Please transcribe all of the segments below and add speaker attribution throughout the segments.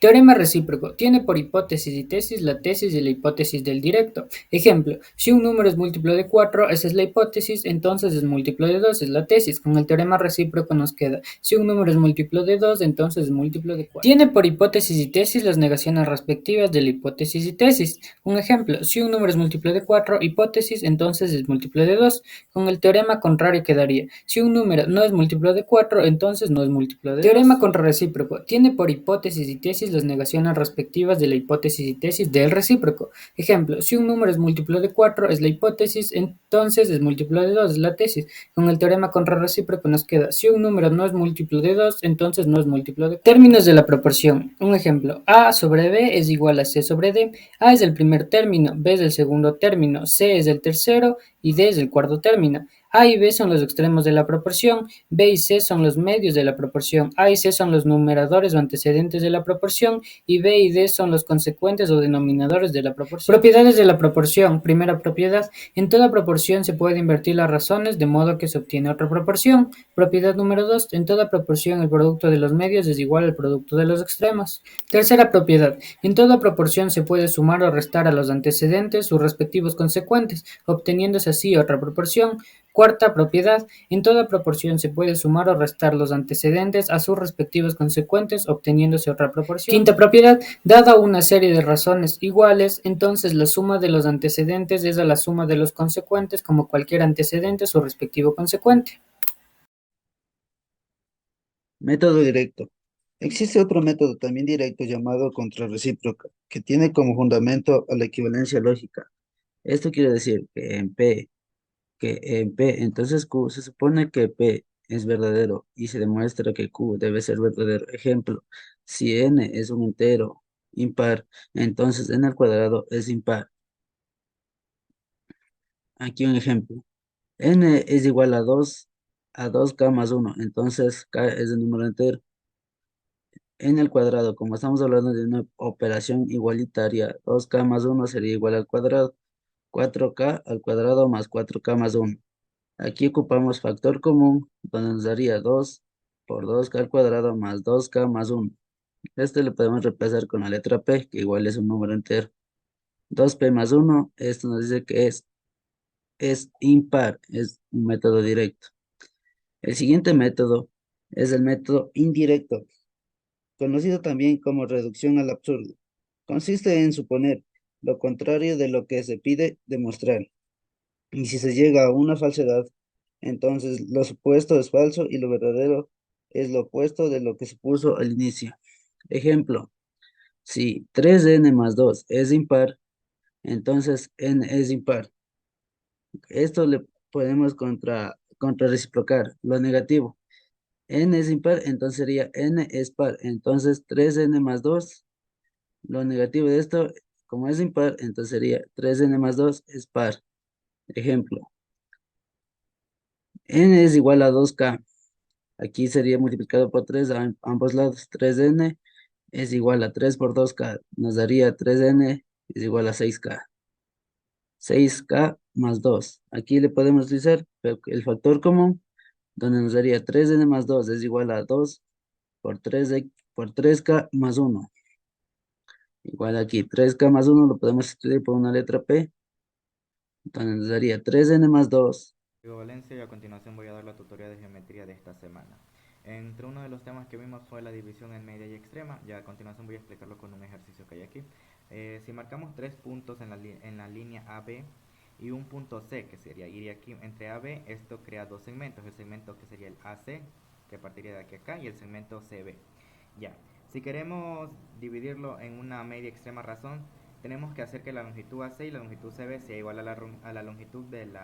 Speaker 1: Teorema recíproco. Tiene por hipótesis y tesis la tesis y la hipótesis del directo. Ejemplo, si un número es múltiplo de 4, esa es la hipótesis, entonces es múltiplo de 2, es la tesis. Con el teorema recíproco nos queda, si un número es múltiplo de 2, entonces es múltiplo de 4. Tiene por hipótesis y tesis las negaciones respectivas de la hipótesis y tesis. Un ejemplo, si un número es múltiplo de 4, hipótesis, entonces es múltiplo de 2. Con el teorema contrario quedaría, si un número no es múltiplo de 4, entonces no es múltiplo de 2. Teorema contrarrecíproco. Tiene por hipótesis y tesis las negaciones respectivas de la hipótesis y tesis del recíproco. Ejemplo, si un número es múltiplo de 4, es la hipótesis, entonces es múltiplo de 2, es la tesis. Con el teorema contrarrecíproco nos queda, si un número no es múltiplo de 2, entonces no es múltiplo de 4. Términos de la proporción. Un ejemplo, A sobre B es igual a C sobre D. A es el primer término, B es el segundo término, C es el tercero y D es el cuarto término. A y B son los extremos de la proporción, B y C son los medios de la proporción, A y C son los numeradores o antecedentes de la proporción y B y D son los consecuentes o denominadores de la proporción. Propiedades de la proporción. Primera propiedad, en toda proporción se puede invertir las razones de modo que se obtiene otra proporción. Propiedad número 2, en toda proporción el producto de los medios es igual al producto de los extremos. Tercera propiedad, en toda proporción se puede sumar o restar a los antecedentes sus respectivos consecuentes, obteniéndose así otra proporción. Cuarta propiedad, en toda proporción se puede sumar o restar los antecedentes a sus respectivos consecuentes, obteniéndose otra proporción. Quinta propiedad, dada una serie de razones iguales, entonces la suma de los antecedentes es a la suma de los consecuentes como cualquier antecedente a su respectivo consecuente.
Speaker 2: Método directo. Existe otro método también directo llamado contrarrecíproca, que tiene como fundamento a la equivalencia lógica. Esto quiere decir que en P, entonces Q se supone que P es verdadero y se demuestra que Q debe ser verdadero. Ejemplo, si N es un entero impar, entonces N al cuadrado es impar. Aquí un ejemplo. N es igual a 2K más 1, entonces K es el número entero. N al cuadrado, como estamos hablando de una operación igualitaria, 2K más 1 sería igual al cuadrado, 4K al cuadrado más 4K más 1. Aquí ocupamos factor común, donde nos daría 2 por 2K al cuadrado más 2K más 1. Este lo podemos reemplazar con la letra P, que igual es un número entero. 2P más 1, esto nos dice que es impar, es un método directo. El siguiente método es el método indirecto, conocido también como reducción al absurdo. Consiste en suponer lo contrario de lo que se pide demostrar. Y si se llega a una falsedad, entonces lo supuesto es falso y lo verdadero es lo opuesto de lo que se puso al inicio. Ejemplo, si 3n más 2 es impar, entonces n es impar. Esto le podemos contrarreciprocar lo negativo. N es impar, entonces sería n es par. Entonces 3n más 2, lo negativo de esto, como es impar, entonces sería 3n más 2 es par. Ejemplo, n es igual a 2k. Aquí sería multiplicado por 3 a ambos lados. 3n es igual a 3 por 2k. Nos daría 3n es igual a 6k. 6k más 2. Aquí le podemos utilizar el factor común, donde nos daría 3n más 2 es igual a 2 por 3, por 3k más 1. Igual aquí, 3k más 1 lo podemos escribir por una letra P, donde nos daría 3n más 2.
Speaker 3: Diego Valencia y a continuación voy a dar la tutoría de geometría de esta semana. Entre uno de los temas que vimos fue la división en media y extrema, ya a continuación voy a explicarlo con un ejercicio que hay aquí. Si marcamos tres puntos en la línea AB y un punto C, que sería ir aquí entre AB, esto crea dos segmentos, el segmento que sería el AC, que partiría de aquí a acá, y el segmento CB. Ya, si queremos dividirlo en una media extrema razón, tenemos que hacer que la longitud AC y la longitud CB sea igual a la longitud del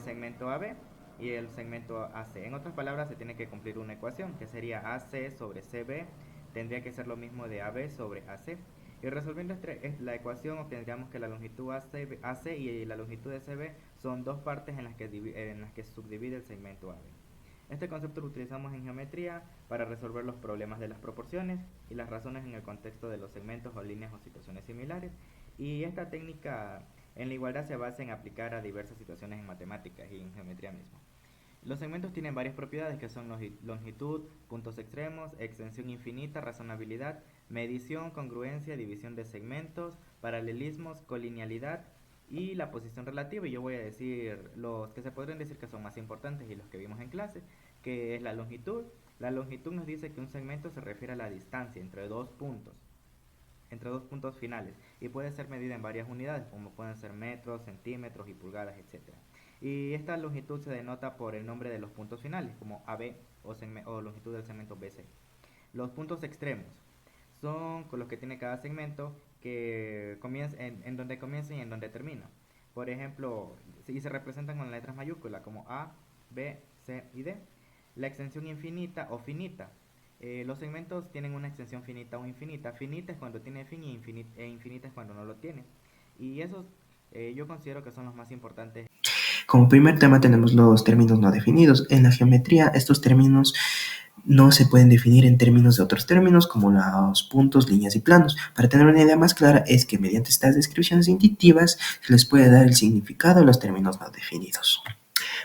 Speaker 3: segmento AB y el segmento AC. En otras palabras, se tiene que cumplir una ecuación que sería AC sobre CB, tendría que ser lo mismo de AB sobre AC. Y resolviendo la ecuación obtendríamos que la longitud AC y la longitud de CB son dos partes en las que subdivide el segmento AB. Este concepto lo utilizamos en geometría para resolver los problemas de las proporciones y las razones en el contexto de los segmentos o líneas o situaciones similares. Y esta técnica en la igualdad se basa en aplicar a diversas situaciones en matemáticas y en geometría mismo. Los segmentos tienen varias propiedades que son longitud, puntos extremos, extensión infinita, razonabilidad, medición, congruencia, división de segmentos, paralelismos, colinealidad y la posición relativa. Y yo voy a decir los que se podrían decir que son más importantes y los que vimos en clase, que es la longitud. La longitud nos dice que un segmento se refiere a la distancia entre dos puntos finales, y puede ser medida en varias unidades, como pueden ser metros, centímetros y pulgadas, etc. Y esta longitud se denota por el nombre de los puntos finales, como AB o longitud del segmento BC. Los puntos extremos son con los que tiene cada segmento, que comienza en donde comienza y en donde termina. Por ejemplo, y se representan con letras mayúsculas como A, B, C y D. La extensión infinita o finita. Los segmentos tienen una extensión finita o infinita. Finita es cuando tiene fin y infinita es cuando no lo tiene. Y esos yo considero que son los más importantes.
Speaker 4: Como primer tema tenemos los términos no definidos. En la geometría estos términos no se pueden definir en términos de otros términos como los puntos, líneas y planos. Para tener una idea más clara es que mediante estas descripciones intuitivas se les puede dar el significado de los términos no definidos.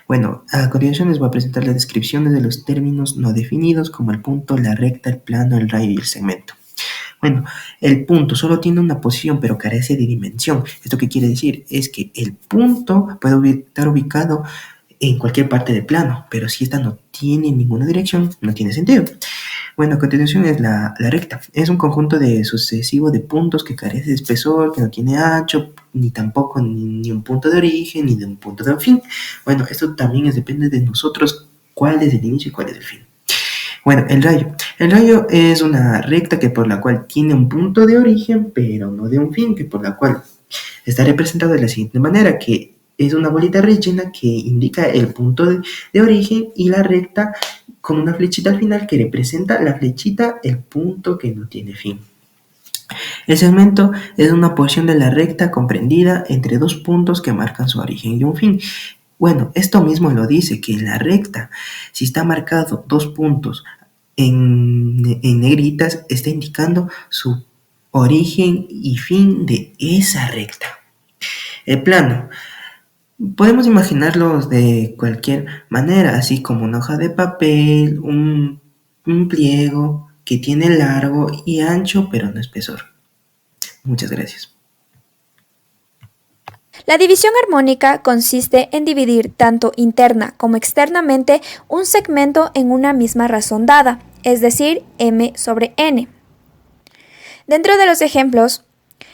Speaker 4: Bueno, a continuación les voy a presentar las descripciones de los términos no definidos como el punto, la recta, el plano, el rayo y el segmento. Bueno, el punto solo tiene una posición pero carece de dimensión. ¿Esto qué quiere decir? Es que el punto puede estar ubicado en cualquier parte del plano, pero si esta no tiene ninguna dirección, no tiene sentido. Bueno, a continuación es la recta. Es un conjunto sucesivo de puntos que carece de espesor, que no tiene ancho, ni tampoco ni un punto de origen, ni de un punto de fin. Bueno, esto también depende de nosotros cuál es el inicio y cuál es el fin. Bueno, el rayo. El rayo es una recta que por la cual tiene un punto de origen, pero no de un fin, que por la cual está representado de la siguiente manera, que es una bolita rellena que indica el punto de origen y la recta con una flechita al final que representa la flechita, el punto que no tiene fin. El segmento es una porción de la recta comprendida entre dos puntos que marcan su origen y un fin. Bueno, esto mismo lo dice, que en la recta, si está marcado dos puntos en negritas, está indicando su origen y fin de esa recta. El plano. Podemos imaginarlos de cualquier manera, así como una hoja de papel, un pliego que tiene largo y ancho, pero no espesor. Muchas gracias.
Speaker 5: La división armónica consiste en dividir tanto interna como externamente un segmento en una misma razón dada, es decir, m sobre n. Dentro de los ejemplos,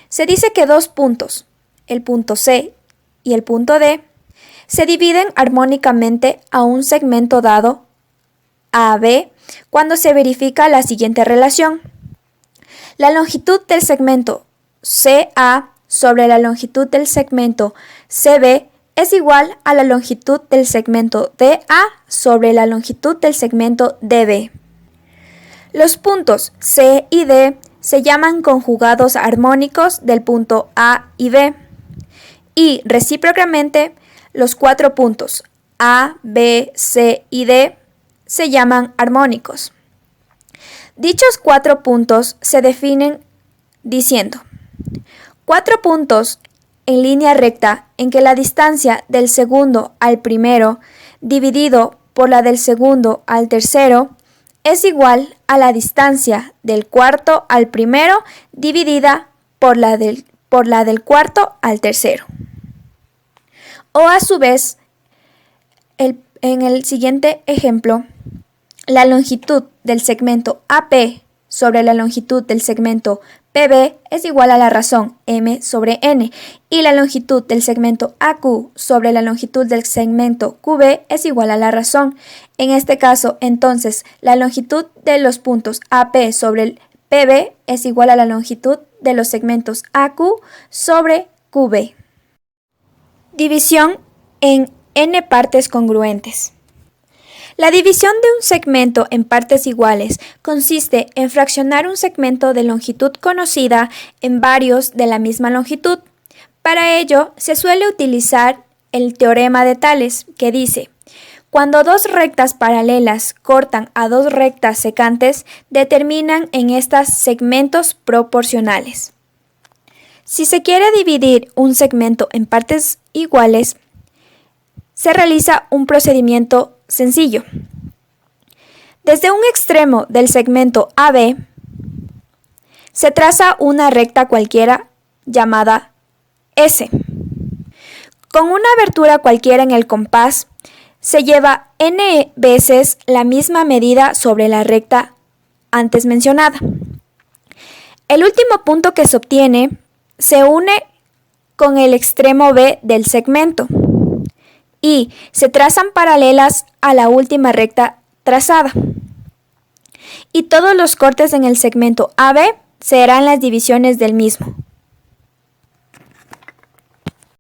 Speaker 5: se dice que dos puntos, el punto C y el punto D, se dividen armónicamente a un segmento dado AB cuando se verifica la siguiente relación. La longitud del segmento CA sobre la longitud del segmento CB es igual a la longitud del segmento DA sobre la longitud del segmento DB. Los puntos C y D se llaman conjugados armónicos del punto A y B. Y recíprocamente, los cuatro puntos A, B, C y D se llaman armónicos. Dichos cuatro puntos se definen diciendo: cuatro puntos en línea recta en que la distancia del segundo al primero dividido por la del segundo al tercero es igual a la distancia del cuarto al primero dividida por la del cuarto al tercero. O a su vez, en el siguiente ejemplo, la longitud del segmento AP sobre la longitud del segmento PB es igual a la razón m sobre n, y la longitud del segmento AQ sobre la longitud del segmento QB es igual a la razón. En este caso, entonces, la longitud de los puntos AP sobre el PB es igual a la longitud de los segmentos AQ sobre QB. División en n partes congruentes. La división de un segmento en partes iguales consiste en fraccionar un segmento de longitud conocida en varios de la misma longitud. Para ello, se suele utilizar el teorema de Tales, que dice: cuando dos rectas paralelas cortan a dos rectas secantes, determinan en estas segmentos proporcionales. Si se quiere dividir un segmento en partes iguales, se realiza un procedimiento sencillo. Desde un extremo del segmento AB se traza una recta cualquiera llamada S. Con una abertura cualquiera en el compás se lleva n veces la misma medida sobre la recta antes mencionada. El último punto que se obtiene se une con el extremo B del segmento y se trazan paralelas a la última recta trazada. Y todos los cortes en el segmento AB serán las divisiones del mismo.